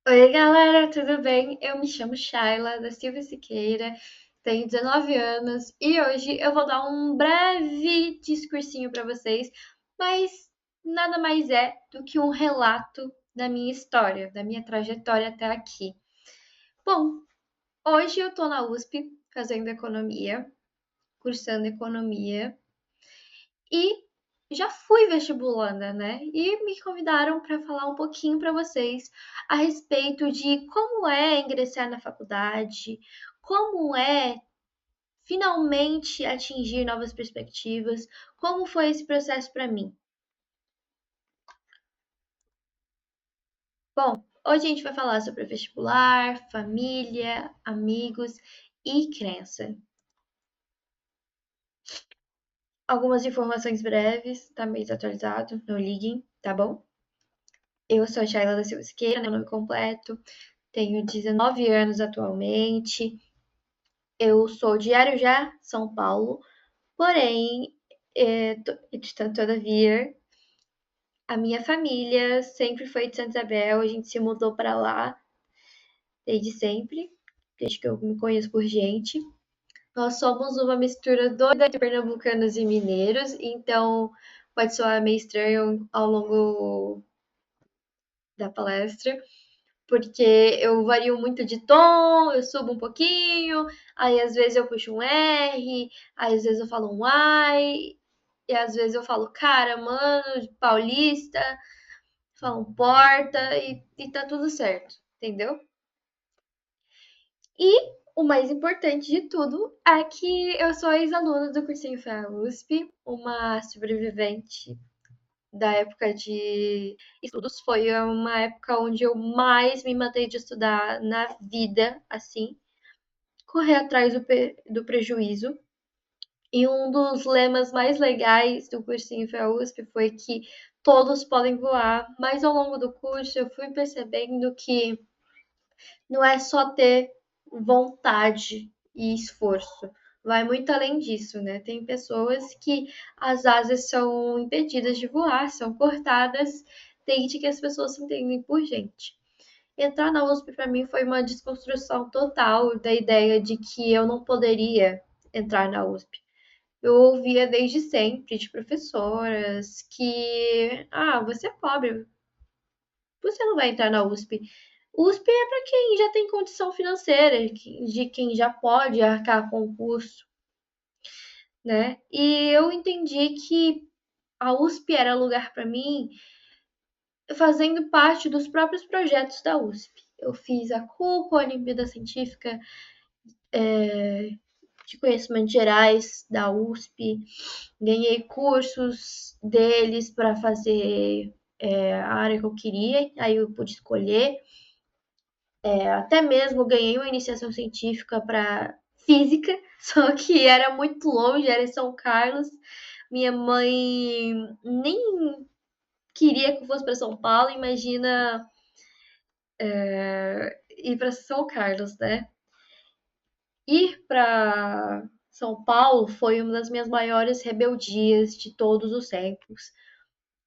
Oi, galera, tudo bem? Eu me chamo Shaila da Silva Siqueira, tenho 19 anos e hoje eu vou dar um breve discursinho para vocês, mas nada mais é do que um relato da minha história, da minha trajetória até aqui. Bom, hoje eu tô na USP fazendo economia, cursando economia e já fui vestibulanda, né? E me convidaram para falar um pouquinho para vocês a respeito de como é ingressar na faculdade, como é finalmente atingir novas perspectivas, como foi esse processo para mim. Bom, hoje a gente vai falar sobre vestibular, família, amigos e crença. Algumas informações breves, tá meio desatualizado, não liguem, tá bom? Eu sou a Shaila da Silva Siqueira, meu nome completo. Tenho 19 anos atualmente. Eu sou de Arujá, São Paulo. Porém, todavia, a minha família sempre foi de Santa Isabel. A gente se mudou para lá desde sempre, desde que eu me conheço por gente. Nós somos uma mistura doida de pernambucanos e mineiros, então pode soar meio estranho ao longo da palestra, porque eu vario muito de tom, eu subo um pouquinho, aí às vezes eu puxo um R, aí às vezes eu falo um ai, e às vezes eu falo cara, mano, paulista, falo um porta e tá tudo certo, entendeu? E o mais importante de tudo é que eu sou ex-aluna do cursinho FEA USP, uma sobrevivente da época de estudos. Foi uma época onde eu mais me matei de estudar na vida, assim, correr atrás do prejuízo. E um dos lemas mais legais do cursinho FEUSP foi que todos podem voar, mas ao longo do curso eu fui percebendo que não é só ter vontade e esforço. Vai muito além disso, né? Tem pessoas que as asas são impedidas de voar, são cortadas, desde que as pessoas se entendem por gente. Entrar na USP para mim foi uma desconstrução total da ideia de que eu não poderia entrar na USP. Eu ouvia desde sempre de professoras que, você é pobre, você não vai entrar na USP. USP é para quem já tem condição financeira, de quem já pode arcar com o curso, né? E eu entendi que a USP era lugar para mim fazendo parte dos próprios projetos da USP. Eu fiz a CUCO, a Olimpíada Científica de Conhecimentos Gerais da USP, ganhei cursos deles para fazer a área que eu queria, aí eu pude escolher. Até mesmo ganhei uma iniciação científica para física, só que era muito longe, era em São Carlos. Minha mãe nem queria que eu fosse para São Paulo, imagina ir para São Carlos, né? Ir para São Paulo foi uma das minhas maiores rebeldias de todos os tempos,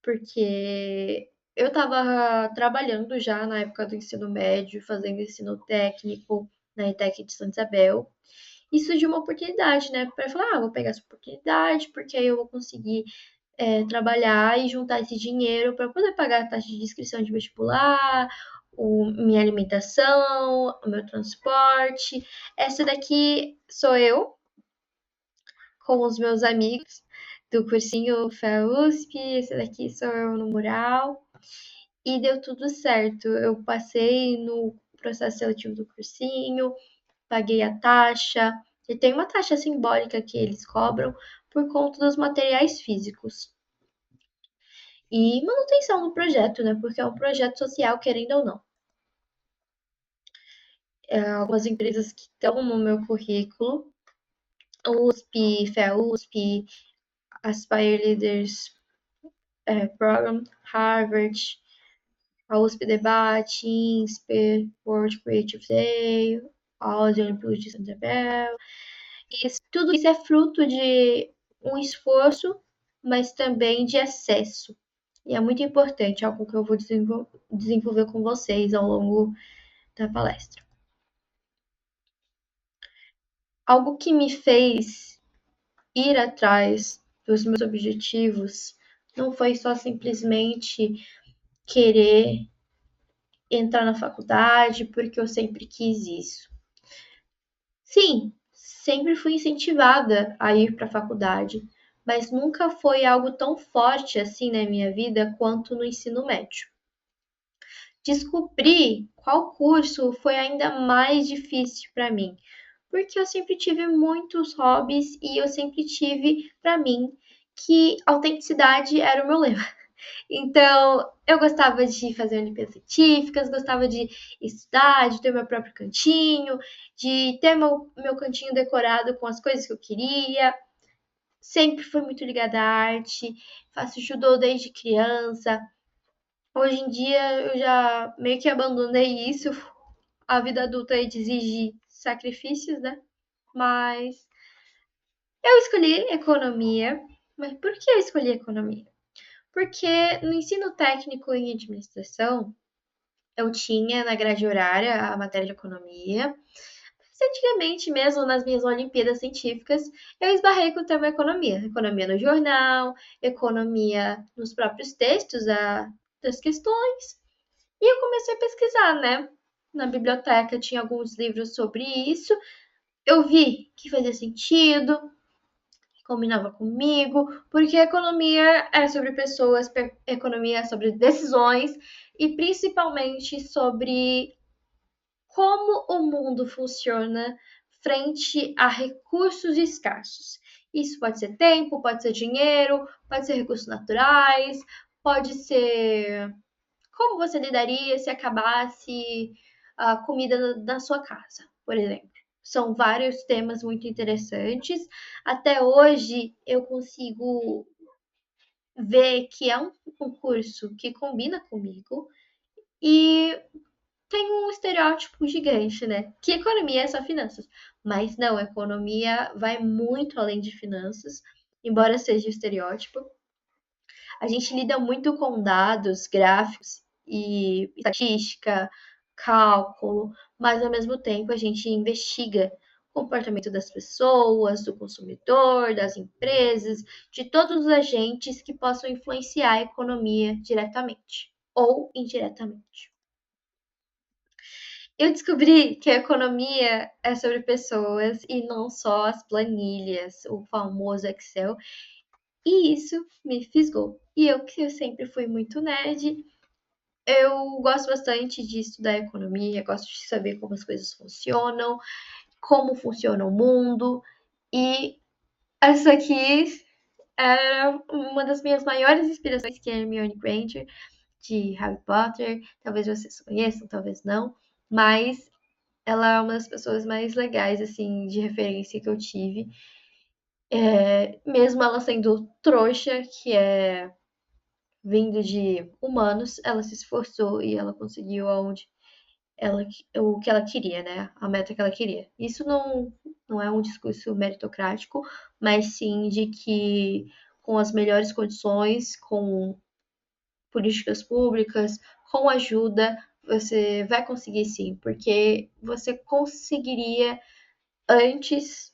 porque eu estava trabalhando já na época do ensino médio, fazendo ensino técnico na ETEC de Santa Isabel. Isso de uma oportunidade, né? Para falar, vou pegar essa oportunidade, porque aí eu vou conseguir trabalhar e juntar esse dinheiro para poder pagar a taxa de inscrição de vestibular, minha alimentação, o meu transporte. Essa daqui sou eu, com os meus amigos do cursinho FEUSP. Esse daqui sou eu no mural. E deu tudo certo. Eu passei no processo seletivo do cursinho, paguei a taxa, e tem uma taxa simbólica que eles cobram por conta dos materiais físicos. E manutenção do projeto, né? Porque é um projeto social, querendo ou não. Algumas empresas que estão no meu currículo, USP, FEUSP, Aspire Leaders Program, Harvard, a USP Debate, INSPER, World Creative Day, Audio Olímpicos de Santa Isabel. Tudo isso é fruto de um esforço, mas também de acesso. E é muito importante, algo que eu vou desenvolver com vocês ao longo da palestra. Algo que me fez ir atrás dos meus objetivos não foi só simplesmente querer entrar na faculdade porque eu sempre quis isso. Sim, sempre fui incentivada a ir para a faculdade, mas nunca foi algo tão forte assim na minha vida quanto no ensino médio. Descobrir qual curso foi ainda mais difícil para mim, porque eu sempre tive muitos hobbies e eu sempre tive para mim que autenticidade era o meu lema. Então, eu gostava de fazer Olimpíadas Científicas, gostava de estudar, de ter meu próprio cantinho, de ter meu cantinho decorado com as coisas que eu queria. Sempre fui muito ligada à arte, faço judô desde criança. Hoje em dia eu já meio que abandonei isso. A vida adulta exige sacrifícios, né? Mas eu escolhi economia. Mas por que eu escolhi economia? Porque no ensino técnico em administração, eu tinha na grade horária a matéria de economia. Mas antigamente, mesmo nas minhas Olimpíadas Científicas, eu esbarrei com o tema economia. Economia no jornal, economia nos próprios textos das questões. E eu comecei a pesquisar, né? Na biblioteca tinha alguns livros sobre isso. Eu vi que fazia sentido, combinava comigo, porque economia é sobre pessoas, economia é sobre decisões e principalmente sobre como o mundo funciona frente a recursos escassos. Isso pode ser tempo, pode ser dinheiro, pode ser recursos naturais, pode ser como você lidaria se acabasse a comida na sua casa, por exemplo. São vários temas muito interessantes. Até hoje eu consigo ver que é um curso que combina comigo e tem um estereótipo gigante, né? Que economia é só finanças. Mas não, economia vai muito além de finanças, embora seja estereótipo. A gente lida muito com dados, gráficos e estatística, cálculo, mas ao mesmo tempo a gente investiga o comportamento das pessoas, do consumidor, das empresas, de todos os agentes que possam influenciar a economia diretamente ou indiretamente. Eu descobri que a economia é sobre pessoas e não só as planilhas, o famoso Excel, e isso me fisgou. E eu, que eu sempre fui muito nerd, eu gosto bastante de estudar economia, gosto de saber como as coisas funcionam, como funciona o mundo, e essa aqui era uma das minhas maiores inspirações, que é a Hermione Granger, de Harry Potter. Talvez vocês conheçam, talvez não, mas ela é uma das pessoas mais legais, assim, de referência que eu tive. Mesmo ela sendo trouxa, que é vindo de humanos, ela se esforçou e ela conseguiu ela, o que ela queria, né? A meta que ela queria. Isso não é um discurso meritocrático, mas sim de que com as melhores condições, com políticas públicas, com ajuda, você vai conseguir sim, porque você conseguiria antes,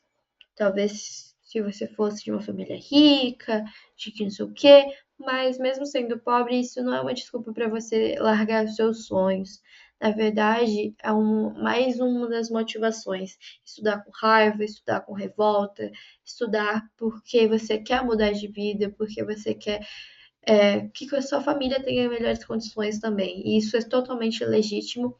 talvez se você fosse de uma família rica, de que não sei o quê, mas mesmo sendo pobre, isso não é uma desculpa para você largar os seus sonhos. Na verdade, é mais uma das motivações. Estudar com raiva, estudar com revolta, estudar porque você quer mudar de vida, porque você quer que a sua família tenha melhores condições também. E isso é totalmente legítimo.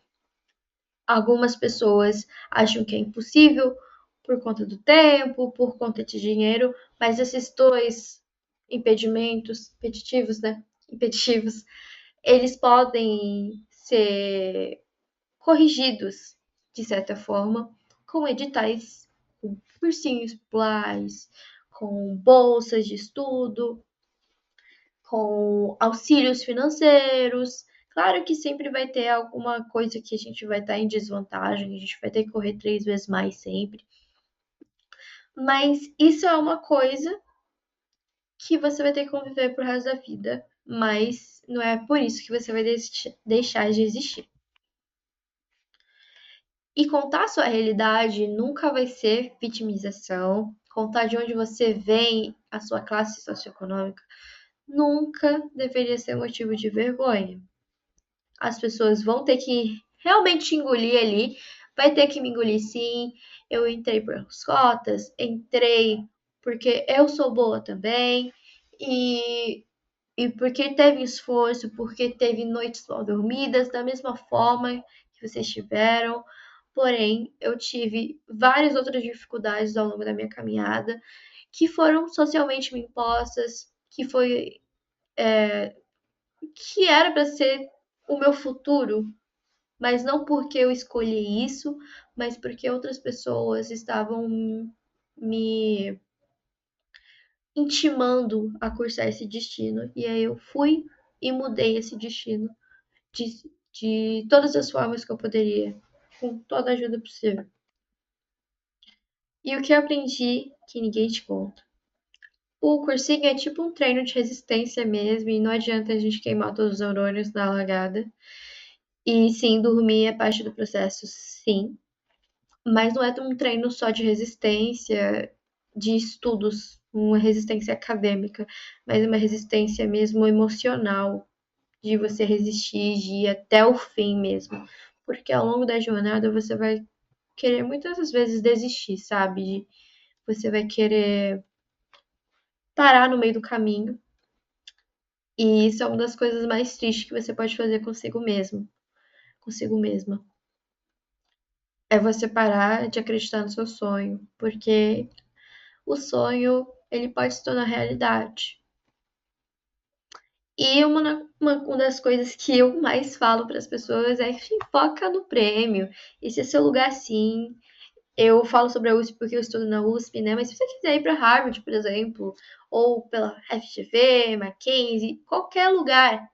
Algumas pessoas acham que é impossível por conta do tempo, por conta de dinheiro, mas esses dois impedimentos, impeditivos, né? Impeditivos, eles podem ser corrigidos de certa forma com editais, com cursinhos populares, com bolsas de estudo, com auxílios financeiros. Claro que sempre vai ter alguma coisa que a gente vai estar em desvantagem, a gente vai ter que correr 3 vezes mais sempre. Mas isso é uma coisa que você vai ter que conviver pro resto da vida. mas não é por isso que você vai deixar de existir. E contar a sua realidade nunca vai ser vitimização. Contar de onde você vem, a sua classe socioeconômica, nunca deveria ser motivo de vergonha. As pessoas vão ter que realmente te engolir ali, vai ter que me engolir sim. Eu entrei por cotas, entrei porque eu sou boa também, e porque teve esforço, porque teve noites mal dormidas, da mesma forma que vocês tiveram. Porém, eu tive várias outras dificuldades ao longo da minha caminhada que foram socialmente me impostas, que era para ser o meu futuro, mas não porque eu escolhi isso, mas porque outras pessoas estavam me intimando a cursar esse destino. E aí eu fui e mudei esse destino de, de todas as formas que eu poderia, com toda a ajuda possível. E o que eu aprendi que ninguém te conta. O cursinho é tipo um treino de resistência mesmo, e não adianta a gente queimar todos os neurônios na largada. E sim, dormir é parte do processo, sim. Mas não é um treino só de resistência, de estudos, uma resistência acadêmica, mas uma resistência mesmo emocional, de você resistir, de ir até o fim mesmo. Porque ao longo da jornada você vai querer muitas vezes desistir, sabe? Você vai querer parar no meio do caminho. E isso é uma das coisas mais tristes que você pode fazer consigo mesmo, consigo mesma. É você parar de acreditar no seu sonho, porque o sonho ele pode se tornar realidade. E uma das coisas que eu mais falo para as pessoas é que foca no prêmio. Esse é seu lugar sim. Eu falo sobre a USP porque eu estudo na USP, né? Mas se você quiser ir para Harvard, por exemplo, ou pela FGV, Mackenzie, qualquer lugar,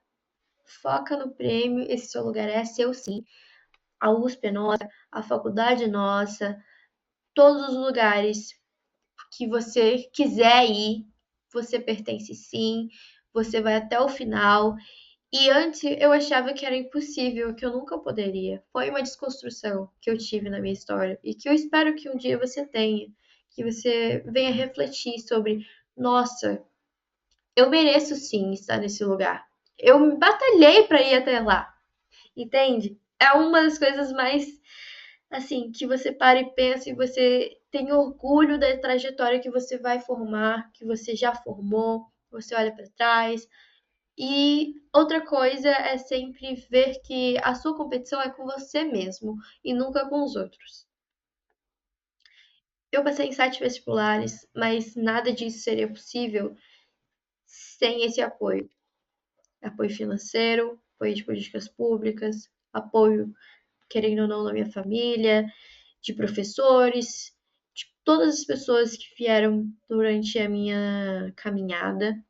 foca no prêmio. Esse seu lugar é seu sim. A USP é nossa, a faculdade é nossa, todos os lugares que você quiser ir, você pertence sim, você vai até o final. E antes eu achava que era impossível, que eu nunca poderia. Foi uma desconstrução que eu tive na minha história e que eu espero que um dia você tenha, que você venha refletir sobre, nossa, eu mereço sim estar nesse lugar. Eu me batalhei para ir até lá, entende? É uma das coisas mais assim que você para e pensa e você tem orgulho da trajetória que você vai formar, que você já formou, você olha para trás. E outra coisa é sempre ver que a sua competição é com você mesmo e nunca com os outros. Eu passei em 7 vestibulares, mas nada disso seria possível sem esse apoio. Apoio financeiro, apoio de políticas públicas, apoio, querendo ou não, da minha família, de professores, de todas as pessoas que vieram durante a minha caminhada.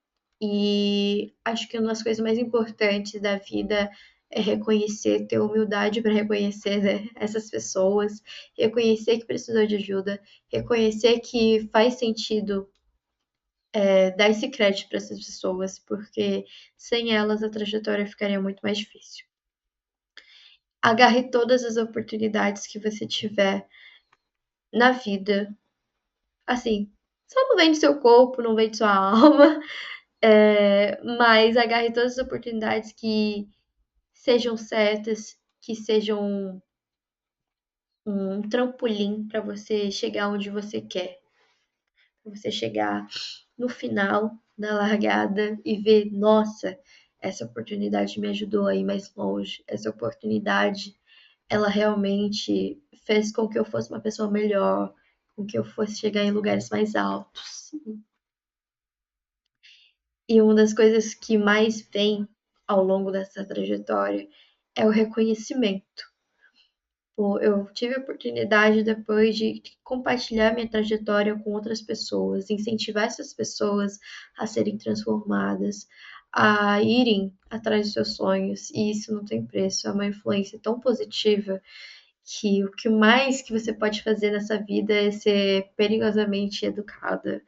E acho que uma das coisas mais importantes da vida é reconhecer, ter humildade para reconhecer, né, essas pessoas, reconhecer que precisou de ajuda, reconhecer que faz sentido dar esse crédito para essas pessoas, porque sem elas a trajetória ficaria muito mais difícil. Agarre todas as oportunidades que você tiver na vida. Assim, só não vende seu corpo, não vende sua alma, mas agarre todas as oportunidades que sejam certas, que sejam um trampolim para você chegar onde você quer. Para você chegar no final da largada e ver, nossa, essa oportunidade me ajudou a ir mais longe. Essa oportunidade, ela realmente fez com que eu fosse uma pessoa melhor, com que eu fosse chegar em lugares mais altos. E uma das coisas que mais vem ao longo dessa trajetória é o reconhecimento. Eu tive a oportunidade depois de compartilhar minha trajetória com outras pessoas, incentivar essas pessoas a serem transformadas, a irem atrás dos seus sonhos, e isso não tem preço, é uma influência tão positiva que o que mais que você pode fazer nessa vida é ser perigosamente educada,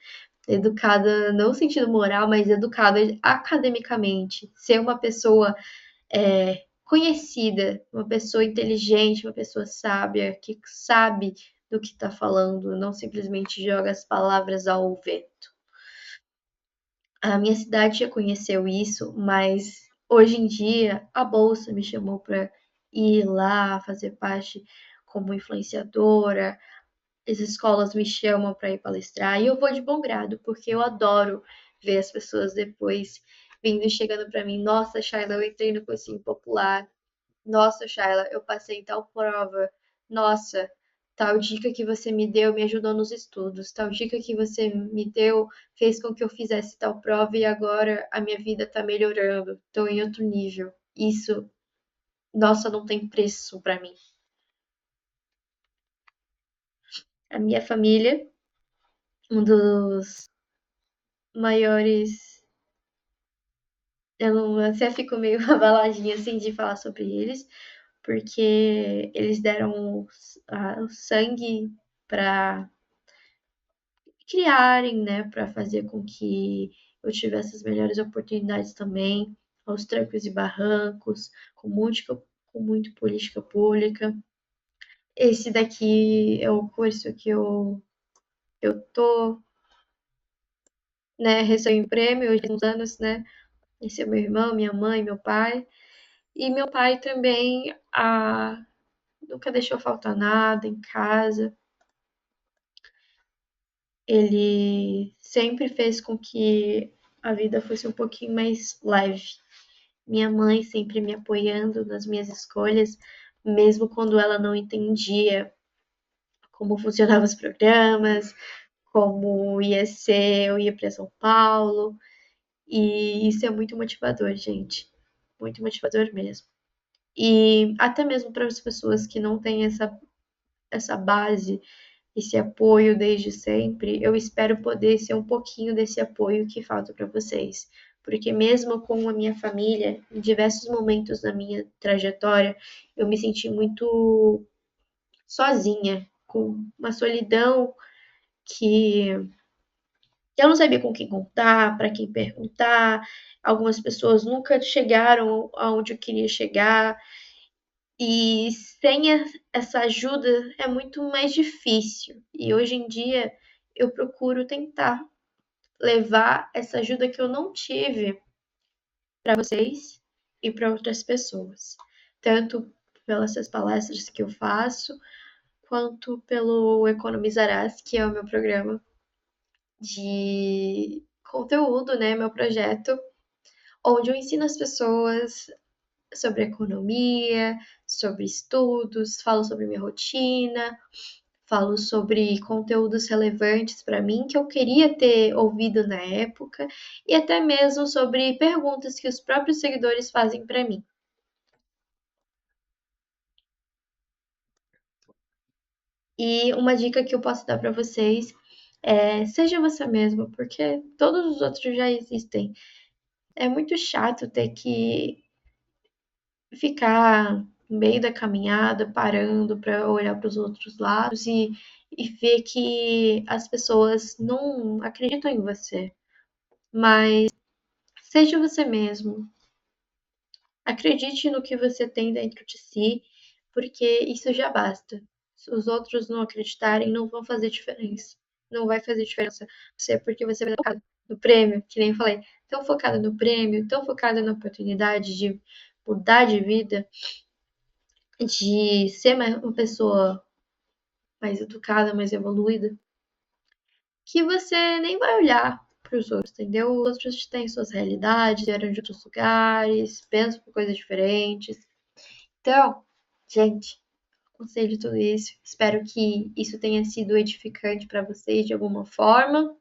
educada não no sentido moral, mas educada academicamente, ser uma pessoa conhecida, uma pessoa inteligente, uma pessoa sábia, que sabe do que está falando, não simplesmente joga as palavras ao vento. A minha cidade já conheceu isso, mas hoje em dia a Bolsa me chamou para ir lá fazer parte como influenciadora, as escolas me chamam para ir palestrar e eu vou de bom grado, porque eu adoro ver as pessoas depois vindo e chegando para mim: nossa, Shayla, eu entrei no cursinho popular. Nossa, Shayla, eu passei em tal prova. Nossa, tal dica que você me deu me ajudou nos estudos. Tal dica que você me deu fez com que eu fizesse tal prova e agora a minha vida tá melhorando. Tô em outro nível. Isso, nossa, não tem preço para mim. A minha família, um dos maiores. Eu não, até fico meio abaladinha assim de falar sobre eles, porque eles deram o sangue para criarem, né, para fazer com que eu tivesse as melhores oportunidades também, aos trancos e barrancos, com muito política pública. Esse daqui é o curso que eu tô, né, recebendo prêmio hoje uns anos, né? Esse é meu irmão, minha mãe, meu pai. E meu pai também nunca deixou faltar nada em casa. Ele sempre fez com que a vida fosse um pouquinho mais leve. Minha mãe sempre me apoiando nas minhas escolhas, mesmo quando ela não entendia como funcionavam os programas, como ia ser, eu ia para São Paulo. E isso é muito motivador, gente. Muito motivador mesmo. E até mesmo para as pessoas que não têm essa base, esse apoio desde sempre, eu espero poder ser um pouquinho desse apoio que falta para vocês. Porque mesmo com a minha família, em diversos momentos da minha trajetória, eu me senti muito sozinha, com uma solidão que eu não sabia com quem contar, para quem perguntar. Algumas pessoas nunca chegaram aonde eu queria chegar. E sem essa ajuda é muito mais difícil. E hoje em dia eu procuro tentar levar essa ajuda que eu não tive para vocês e para outras pessoas, tanto pelas palestras que eu faço, quanto pelo Economizarás, que é o meu programa de conteúdo, né, meu projeto, onde eu ensino as pessoas sobre economia, sobre estudos, falo sobre minha rotina, falo sobre conteúdos relevantes para mim que eu queria ter ouvido na época e até mesmo sobre perguntas que os próprios seguidores fazem para mim. E uma dica que eu posso dar para vocês é: seja você mesmo, porque todos os outros já existem. É muito chato ter que ficar no meio da caminhada, parando para olhar para os outros lados e ver que as pessoas não acreditam em você. Mas seja você mesmo. Acredite no que você tem dentro de si, porque isso já basta. Se os outros não acreditarem, não vão fazer diferença. Não vai fazer diferença você, porque você vai estar focado no prêmio, que nem eu falei, tão focada no prêmio, tão focada na oportunidade de mudar de vida, de ser uma pessoa mais educada, mais evoluída, que você nem vai olhar para os outros, entendeu? Os outros têm suas realidades, vieram de outros lugares, pensam por coisas diferentes. Então, gente, aconselho tudo isso. Espero que isso tenha sido edificante para vocês de alguma forma.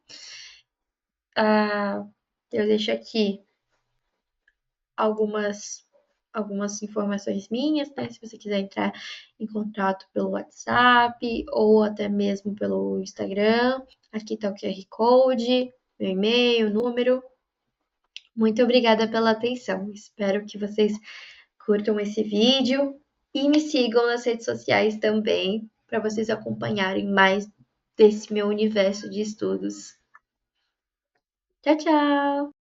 Eu deixo aqui algumas informações minhas, né? Se você quiser entrar em contato pelo WhatsApp ou até mesmo pelo Instagram. Aqui tá o QR Code, meu e-mail, número. Muito obrigada pela atenção. Espero que vocês curtam esse vídeo e me sigam nas redes sociais também, para vocês acompanharem mais desse meu universo de estudos. Tchau, tchau!